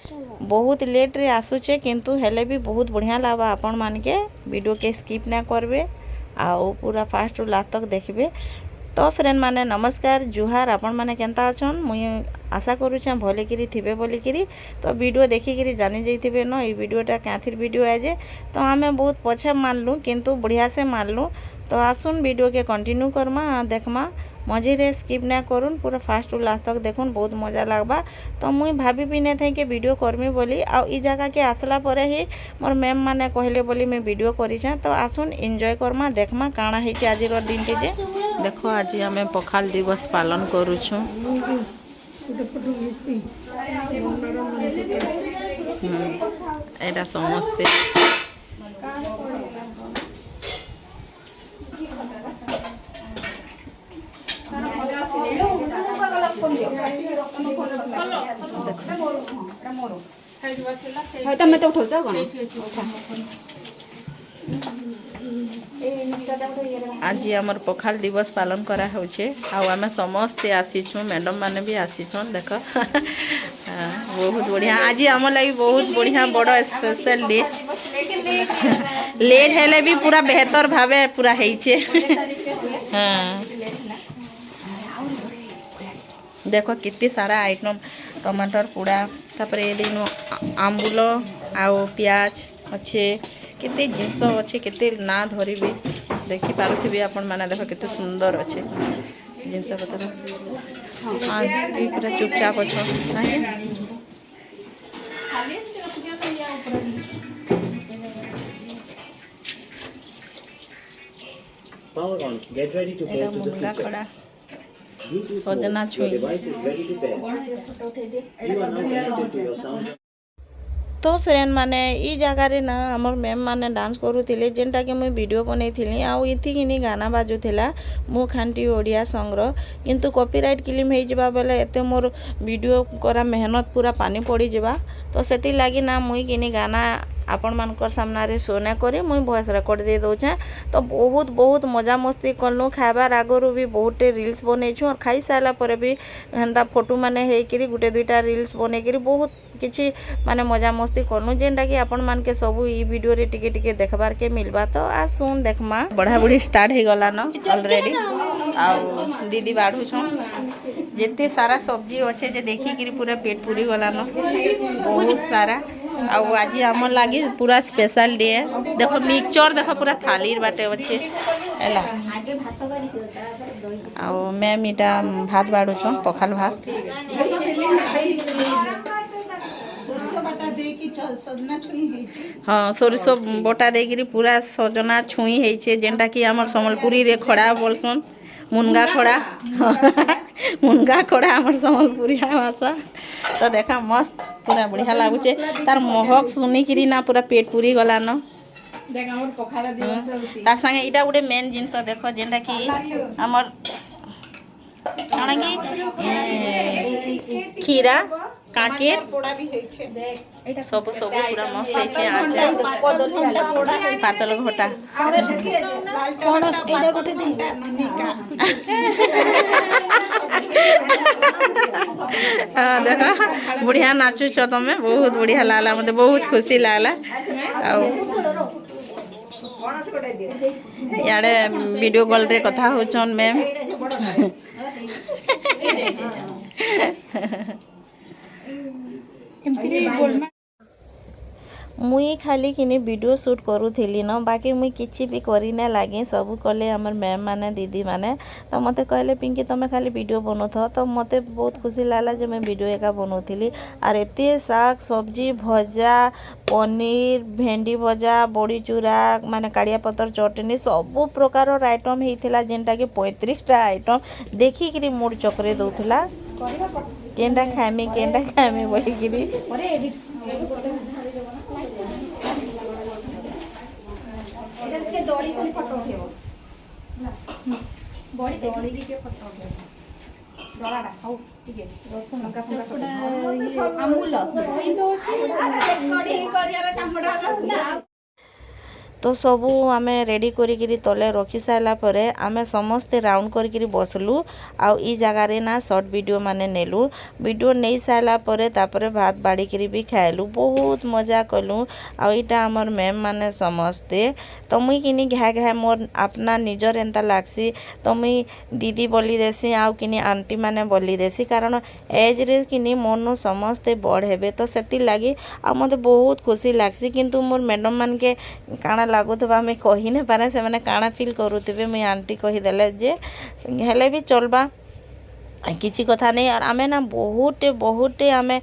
बहुत लेट रे आसुचे किंतु हेले भी बहुत बढ़िया लागबा आपण मान के वीडियो के स्किप ना करबे आउ पूरा फास्ट लास्ट तक देखबे। तो फ्रेंड माने नमस्कार जुहार आपण माने केनता अछन मुई आशा करूछे भले किरी थिबे बोली किरी। तो वीडियो देखि किरी जानि जइथिबे न ई वीडियोटा काथिर वीडियो है जे तो हमें बहुत पछे मानलु किंतु बढ़िया से मानलु। तो आसुन वीडियो के कंटिन्यू करमा देखमा मझे रे स्किप ना करूँ पूरा फास्ट लास्ट तक देखुन बहुत मजा लागबा। तो मुई भाभी भी नहीं थे कि वीडियो करमी बोली आ ई जगह के आसला परे ही मोर मैम माने कहले बोली मैं वीडियो करिछे। तो आसुन एंजॉय करमा देखमा काना है कि आज रो दिन जे देखो आज हमें पखाल दिवस पालन करूछु। एटा समस्ते तमे तो उठौछ कोन आज आमर पखाल दिवस पालन करा होचे आ आमे समस्ते आसीछु मैडम माने भी आसीछन देख बहुत बढ़िया आज आम लगी बहुत बढ़िया बड़ स्पेशल डे लेट हेले भी पूरा बेहतर भावे पूरा हेइचे। हाँ देखो कितनी सारा आइटम टमाटर पूड़ा तापर ए दिन आंबुल आउ प्याज अच्छे केते जिनस अच्छे केते ना धरिबे देखि पारुथिबे आपण माने देखो केते सुंदर अच्छे जिनस पतर। हां पूरा चुपचाप अछो नाही Power on. Get ready to go to the खड़ा Bluetooth सजना mode. Your छुई। device is ready to pair. You are now connected to your sound. तो फ्रेंड माने ई जगह रे ना हमर मैम माने डांस करूथिले जेनटा के मुई वीडियो बनैथिली आ इथि किनी गाना बाजुथिला मु खांटी ओडिया संग्रह किंतु कॉपीराइट क्लेम हे जिबा बेले एते मोर वीडियो करा मेहनत पूरा पानी पड़ी जिबा। तो सेति लागी ना मुई किनी गाना आपण मानकर सामना रे सोना करी मुई वॉइस रिकॉर्ड दे दोछे। तो बहुत बहुत मजा मस्ती करनु खाबार आगरु भी बहुत रील्स बनेछु और खाई साला पर भी हंदा फोटो माने हे करी गुटे दुईटा रील्स बने करी बहुत किछि माने मजा मस्ती करनु जेंटा कि आपण मान के सब ई वीडियो रे टिके टिके देखबार के मिलबा। तो आ सुन देखमा बढ़ा बुढ़ी स्टार्ट हे गला न ऑलरेडी आ दीदी बाढ़ू छ जेते सारा सब्जी अच्छे जे देखी करी पूरा पेट पूरी गला न बहुत सारा आ आज आम लगी पूरा स्पेशल डे है। देखो मिक्सचर देखो पूरा थाली बाटे अच्छे है आ मैम इटा भात बाड़ू छ पखाल भात हाँ सोरिष बटा देकरी पूरा सजना छुई है जेनटा कि आमर सम्बलपुरी रे खड़ा बोलसन मुनगा खड़ा मुनगा खड़ा आमर सम्बलपुरी भाषा। तो देखा मस्त पूरा बढ़िया लगुचे तार महक सुनिकी ना पूरा पेट पूरी गला न तार संगे इटा गोटे मेन जिनस देख जेनटा कि आमर कौन कि खीरा काकेर सब सब पूरा मस्त है पातल घटा हाँ देखा बढ़िया नाचुच तमें बहुत बढ़िया लागला मते बहुत खुशी लागला। याडे वीडियो कॉल रे कथा होचन मैम मुई खाली किनी वीडियो शूट करूथिली न बाकी मुई किछि भी करी ना लागे सब कले हमर मैम माने दीदी माने। तो मते कहले पिंकी तमे खाली वीडियो बनोथ तो मते बहुत खुशी लागला जे मैं वीडियो एका बनोथिली और एते साग सब्जी भजा पनीर भेंडी भजा बड़ी चूरा माने काड़िया पतर चटनी सब प्रकार आइटम हेतिला जेनटा कि 35टा आइटम देखि करी मूड चक्रे दउथिला केंडा खामी बोली करी दौड़ी कोनी फोटो उठेबो बड़ी दौड़ी के फोटो उठेबो डराडा हौ ठीक है लंका फंका अमूल ई तो कड़ी करियार चामड़ा तो सबू आमे रेडी करिकिरी तले रखी साइला परे आमे समस्ते राउंड करिकिरी बसलु आ ई जगह रे ना शॉर्ट वीडियो माने नेलु वीडियो नै साइला परे तापरे भात बाड़ीकिरी भी खाइलु बहुत मजा कलु आ इटा हमर मैम माने समस्ते तो मुई किनी घा घा मोर अपना निजर एंता लागसी तो मुई दीदी बोली देसी आ किनी आंटी माने बोली देसी कारण एज रे किनी मोनो समस्ते बड़ हेबे तो सेति लागी आ मते बहुत खुशी लागसी किंतु मोर मैडम मान के काना लागुथबा हमें कहि नै पारे से माने काना फील करूथिबे मुई आंटी कहि देले जे हेले भी चलबा किसी कथा नहीं और आमे ना बहुते आमे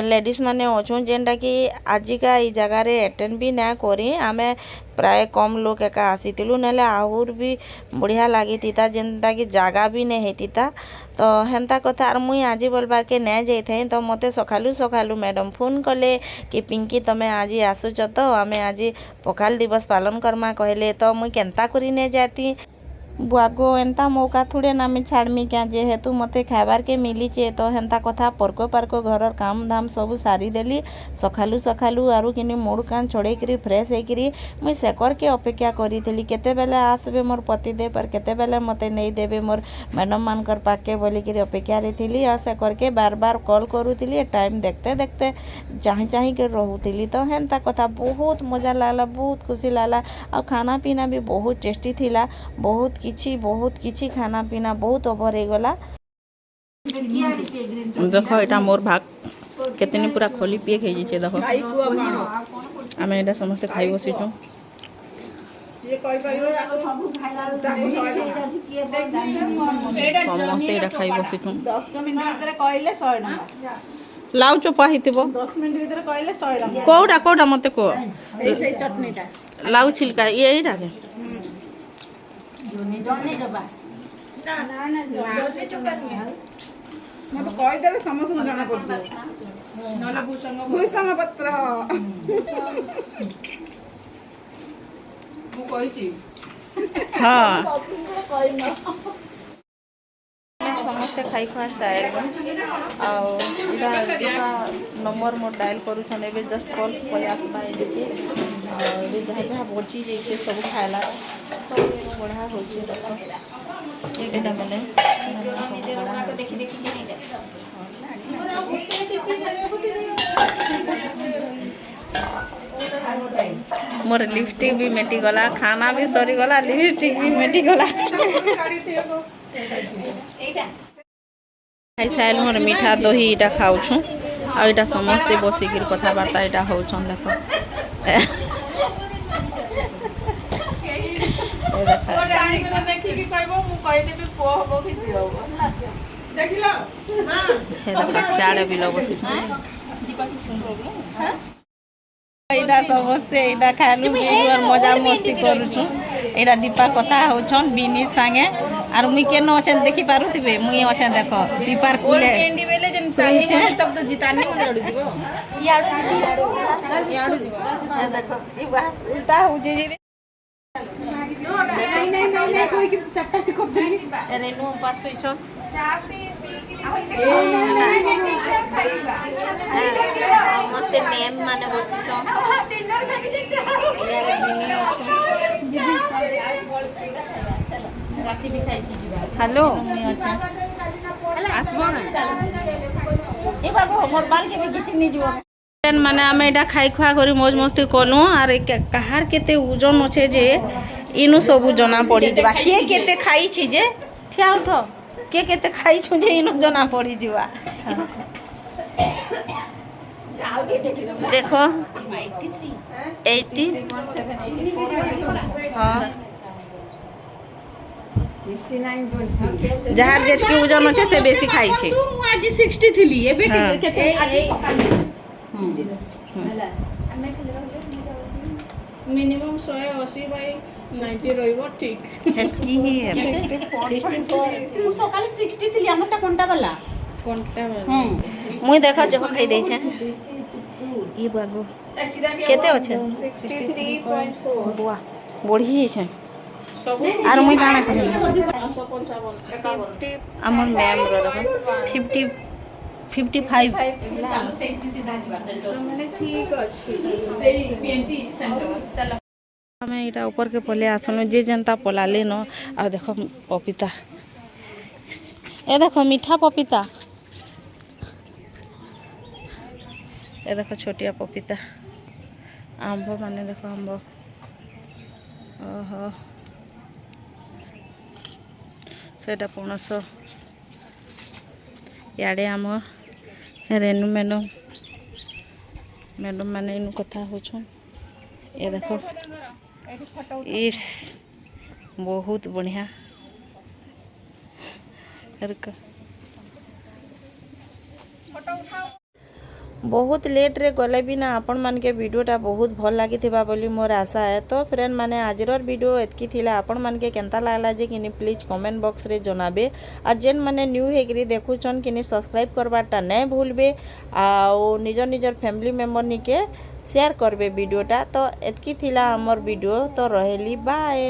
लेडीज माने अछुं जेनटा कि आजिका ई जगह रे अटेंड भी ना करी आमे प्राय कम लोग एका आसीतिलु नेले आहुर भी बढ़िया लागितिता जेनटा कि जागा भी नहीं हेतिता तो हेन्ता कथा और मुई आज बोलबार के नै जाइथे तो मते सखालु मैडम फोन कले कि पिंकी तमे आज आसुच तो आमे आज पखाल दिवस पालन करमा कहले तो मुई केनता करी नै जाती बुआगो एंता मौका थोड़े ना मैं छाड़मी क्या जेहेतु मते खाइबार के मिली चे तो हेन्ता कथा पर्को घरर काम धाम सब सारी देली सखालु आरु किनी मोड़ कान छोड़े करी फ्रेश है करी मुई सेकर के अपेक्षा करी थी केते बेले आसबे मोर पति दे पर केते बेले मते नहीं देबे मोर मैडम मानकर पाके बोली करी अपेक्षा रे थी और सेकर के बार कॉल करूली टाइम देखते चाही के रहूली तो हेन्ता कथा बहुत मजा लागला बहुत खुशी लागला और खाना पीना भी बहुत टेस्टी थिला बहुत किछि खाना पीना बहुत ओवर हो गला देखो एटा मोर भाग केतनी पूरा खोली पिए खाई जे देखो आमे एटा समस्त खाई बसिछु समस्त एटा खाई बसिछु 10 मिनिट भीतर कहले 100 टका लाउ चोपा हितिबो 10 मिनिट भीतर कहले 100 टका कोडा मते को एई चटनीटा लाउ छिलका ये एटा के जॉनी दबा ना जॉनी चुका नहीं मैं तो कहि देले समस्त न जाना पड़तो नले भूषण पत्र मु कहिची हां समस्त खाई खुआ साइड नंबर मोर डायल करूछन एबे जस्ट कॉल प्रयास बाय देके और जहाँ जहाँ बची जाइए सब खाइला सब बढ़िया हो एटा मैंने मोर लिपस्टिक भी मेटी गला खाना भी सरी गला लिपस्टिक भी मेटी गला खाई साइल मोर मीठा दही इटा खाऊछु आ इटा समस्ते बसिकिर कथबार्ता इटा होछन देखो समस्ते एटा खालु और मजा मस्ती करूछु एटा दीपा कथा होछन बिनी संगे आर मुई केनो अछन देखि पारुथिबे मुई अछन देखो दीपार कुले एंडी बेले जन सानी तक तो जितानी हो जड़ू जीवो याडू जीवो देखो ई बा उल्टा हो जे रे नहीं कोई की चट्टा को देनी अरे नो पास होई छ चा पी मस्ते मैम माने बसी छ डिनर खाके जे चा गाठी भी खाई हेलो अच्छा आसबो ना ए बाबू मोर बाल के भी किछ नि जीवो माने आमे एटा खाई खुआ करी मौज मस्ती कनु आर कहार केते ओजन अछि जे इनु सब जना पड़ी दिबा के केते खाई छी जे ठिया उठो के केते खाई छु जे इनु जना पड़ी दिबा देखो 80 हां 69 जहार जेतकी ओजन अछि से बेसी खाई छी तू आज 60 थिली एबे केते मिनिमम 180 बाई 90 रहिबो ठीक हेतकी ही है 64 मु सकाले 60 थिली हमटा कोंटा वाला हां मुई देखा जो खाई दै छै ई बागो केते अछि 63.4 बुआ बढ़ी जे छै सब आर मुई गाना कहले 155 51 हमर मैम रो देखो 55 माने ठीक अछि 20 सेंटर चलो हमें इटा ऊपर के पले आसनु जे जनता पलाले न आ देखो पपीता ए देखो मीठा पपीता ए देखो छोटिया पपीता आंब माने देखो आंब ओहो सेटा पणस याडे आम रेणु मैडम माने इनु कथा होछन ये देखो इस बहुत बढ़िया बहुत लेट रे गले भी ना आपण मान के वीडियोटा बहुत भल लगी बोली मोर आशा है। तो फ्रेंड माने आजर वीडियो एतकी थिला आपण मान के केनता लागला जे किनी प्लीज कमेंट बॉक्स रे जनाबे आ जेन माने न्यू हेगरी देखुचन किनी सब्सक्राइब करबाटा नहीं भूलबे आ निजर फैमिली मेंबर निके शेयर करबे वीडियोटा। तो एतकी थिला हमर वीडियो तो रहेली बाय।